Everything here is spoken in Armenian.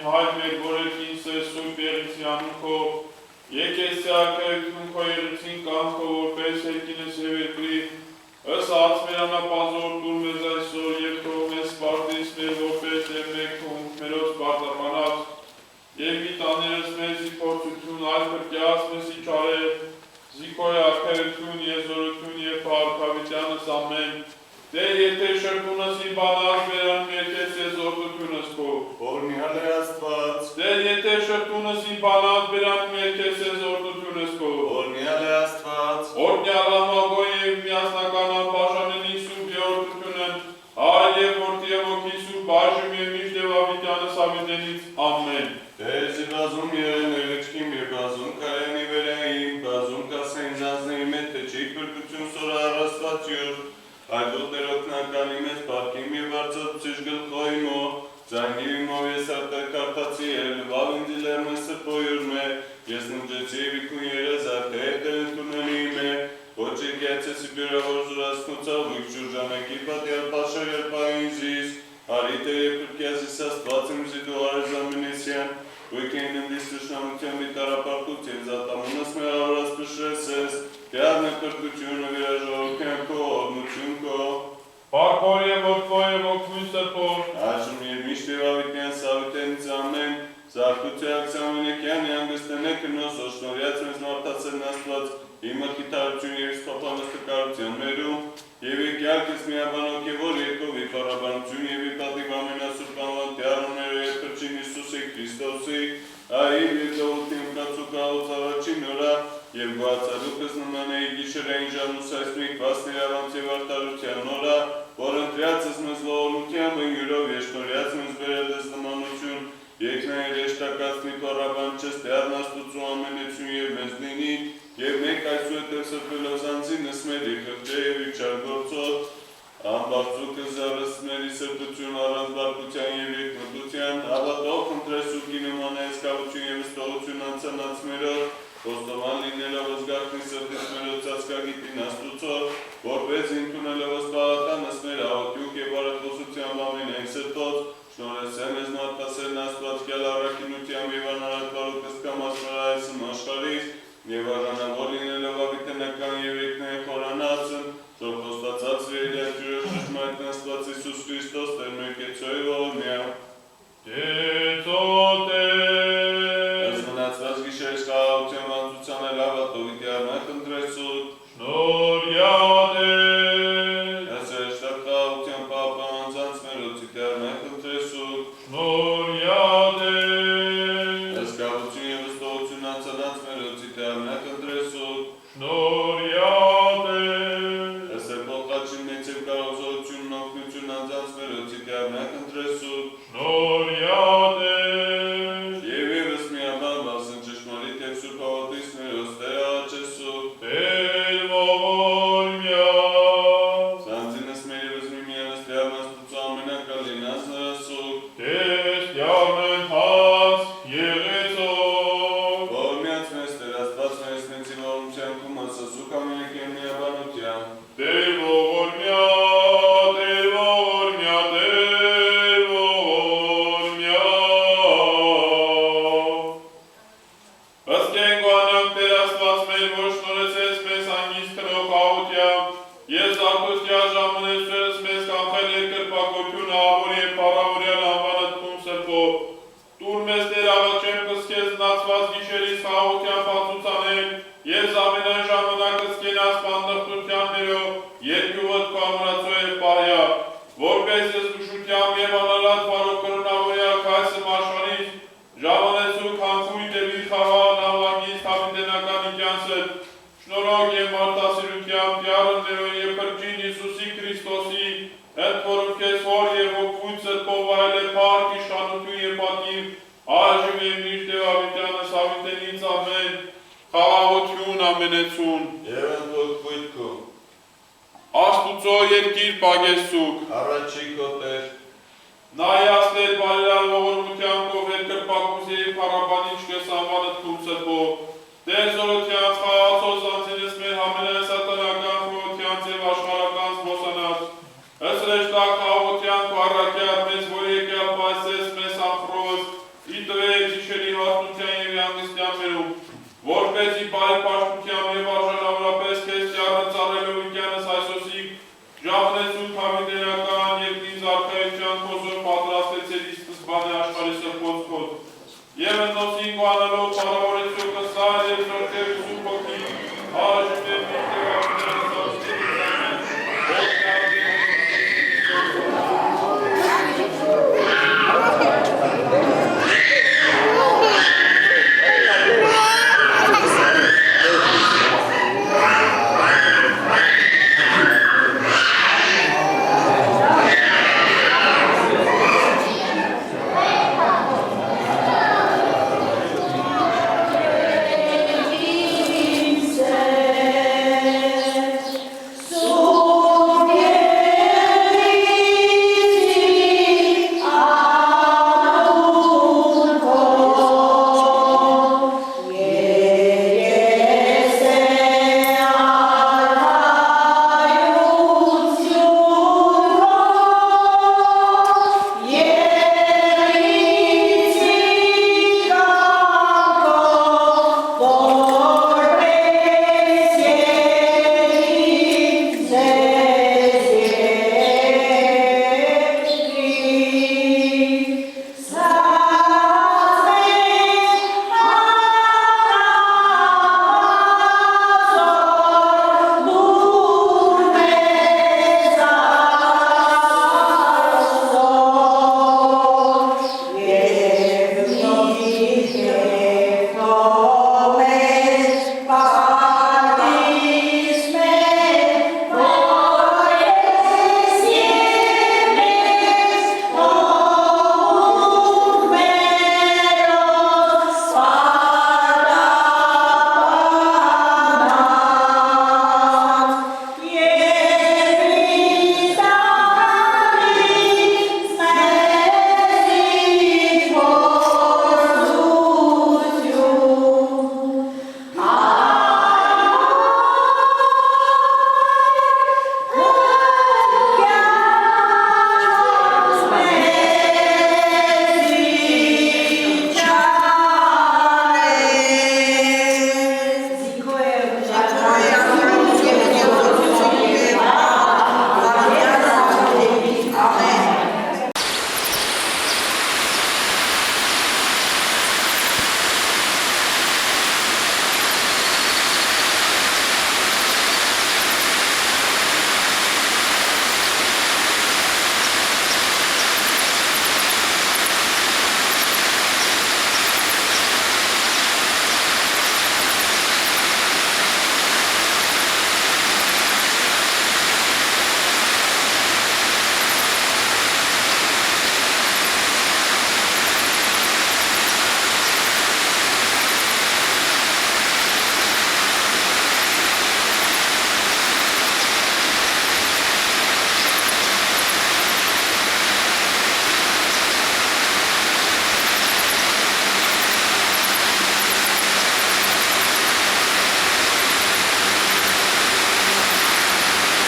հայր մեր որեքին սեր սուրբ եղիցյանում քո, եկես սյակայություն քո եղիցին կանքո, որպես հերկինես և երկրի, ըս ացմերանապազոր տուր մեզ այսօր և թող մեզ սպարտիս մեր որպես և մեկ թունք մերոց պարտամանած, և մի տաներս մեզ զիփորձություն այլ կրկյաց մեզ իչարել, զիքոյ արքայություն, եզորություն և փառքավիտյանս ամեն, Տեր եթե շրտունս իմ բանած վերանում երկես եզորդությունս քո, Օրհնյալ է Աստված, Տեր եթե շրտունս իմ բանած վերանում երկես եզորդությունս քո, Օրհնյալ է Աստված, Օրհնյալ ամագոյ և միասնական անբաժանելի սուրբ յորդությունը, Հայր և Որդի և Հոգի սուրբ բաժում և միշտ և ավիտյանս ավիտենից ամեն։ Տեր զիվազում եղեն էլեչքիմ և բազում կայանի վերայիմ, բազում կասեն զազնեի մետ թե չի պրկություն սորա առաստված յուր, Այդոտ էր օգնականի մեզ պարկիմ և արծացուցիչ գլխոյմո, Զանգիրիմով ես արտար կարտացի էր, լվավ ինձիլեր մեզ սրպոյուր մե, ես նմջեցի և իքուն երեզ արտե հետեր ընտունելի մե, ոչ եկյաց եսի բյուրավոր զուրասկոցավ, ուիք շուրջամեկի պատյալ պաշար երպային զիս, հարիտ էր և կրկյազիս աստված իմ զիդու արեզամինեսյան, ուիք էին ընդիս տշնամության վիտարապարտուց և զատամունս մեղավորած պշրեսես, Տեարն է կրկությունը վիրաժողության քո, օրնություն քո, Պարքոր և ոտքո և ոգմույն սրպոր, Այժմ և միշտ և ավիտյան սավիտենից ամեն, Զարդուցի ակսամենեկյան յանգստեն է կնոս, Ոշնորյաց մեզ մարդասերն աստված, Իմը կիթարություն և իսպապանս տկարության մերում, Եվ եկյալքս միաբանոք և որ երկով իպարաբանություն և իպատիվ ամենասուրբ անվան Տեարունները և կրչին Իսուսի Քրիստոսի, Այր և դողութիմ կացու կաղոց առաջին օրա, Եվ գոացալուկս նման էի գիշերային ժամուսայսմիկ վասն իրավանց և արտարության օրա, Որ ընտրյացս մեզ լողորության բնյուրով եշնորյաց մեզ վերել ես նմանություն, Երկնային ռեշտակացնի պարաբան չես Տեարն աստուծու ամենեցուն և մեզ լինի, Եվ մենք այսու հետև սրպելով զանձինս մեր իխղջե և իչար գործոտ, Ամբարձուկը զարսմերի սրտություն առանց բարկության և երկմտության, Հավատով ընտրես ուկի նման է եսկավություն և ստողություն անցանած մերով, Ոստովան լինելով զգարդնի սրտից մերոց ծածկագիտին աստուծով, որպես ինքունելով սպաղատանս մեր աղոտյուկ և արատոսությամբ ամենայն սրտոց, շնորհեսեմ ես մարդասերն աստված կյալ առակինությամբ և անարատ բարուկս կամաս մրայսն աշխարիս, և արժանավոր լինելով ավիտենական և եկնային խորանացն, որ խոստացած վերիլյակ ջուրը շշմայթն աստված Իսուս Քրիստոս Տեր մեր կեցոյ ողնյա։ Զմնացված գիշերս կաղաղության վանձության էլ հավատով իտյարնակ ընտրեսուտ, Շնորհյալ ես, Ես երեշտակ կաղաղության պահապանանձանց մերոց իտյարնակ ընտրեսուտ, Շնորհյալ ես, Ես կաղություն և ստողություն անցանած մերոց իտյարնակ ընտրեսուտ, Շնորհյալ ես, Ես էպոխաչին մեծ և կարողզողությունն օգնություն անձանց մերոց իտյարնակ ընտրեսուտ, Շնորհյալ ես, Եվ ևս միաբան բասն ճշմարիտ և սուրբ հավատից մերոց Տեր աղաչեսուտ, Տեր ողորմյա, Զանձինս մեր ևս միմյանս Տեարն աստուծո ամենակալին անձնարասուտ, Տես տյարնեն հաց եղեցով, Ողորմյաց մեզ Տեր աստված մերս մեծի ողորմության կումաս ասուկ ամենեք և միաբանության, Տեր ողորմյա, Տեր ողորմյա, Տեր ողորմյա, Ըստ կենգանանք Տեր աստված մեր, որ շնորհեցես մեզ հանգիստ քնող աղոթյամ, և զարդության ժամանեցրես մեզ կանխել երկրպագություն, ահավոր և փառավորյալ անվանդ քուն սրբով, տուր մեզ Տեր աղաչեմ կսկես նացված գիշերից աղոթյան փացուցանեն, և զամենայն ժամանակ կսկենաս պանդխտության ներով, երկյուղըտ քո ամրացո և պահյա, որպես ես զգուշությամբ և անալատ վարով կրոնավորյալ քայսմ աշխարհից, ժամանեցու քանքույտ և իլխավան ավանգիստ հավիտենական իկյանսդ, շնորհոք և մարդասիրությամբ Տեարններոյ և կրճին Իսուսի Քրիստոսի, ընդ որում քեզ հոր և հոգվույթ սրբով այլ է փառք, իշխանություն և պատիվ, այժմ և միշտ և ավիտյանս ավիտենից ամեն, խաղաղություն ամենեցուն, Եվ ընդ ոգվույթ քո, Աստուծո երկիր պագեսուկ, առաջի քո Տեր, նայասներ բարերար ողորմությամբ ով երկրպագուս և փառաբանիչ կես անվանդ քուն սրբով, Տեր զորությանց խաղացոց անձինս մեր համենայն սատանական խորությանց և աշխարհական զբոսանած, ըստ ռեշտակ խաղաղության քո առակյալ մեզ, որ եկյալ պայսես մեզ անխրոս, Արևիկյան խոզոր պատրաստեցել իսկս բանը աշխարհի սրբոց քոտ։ Եվ ըննոսին գանելով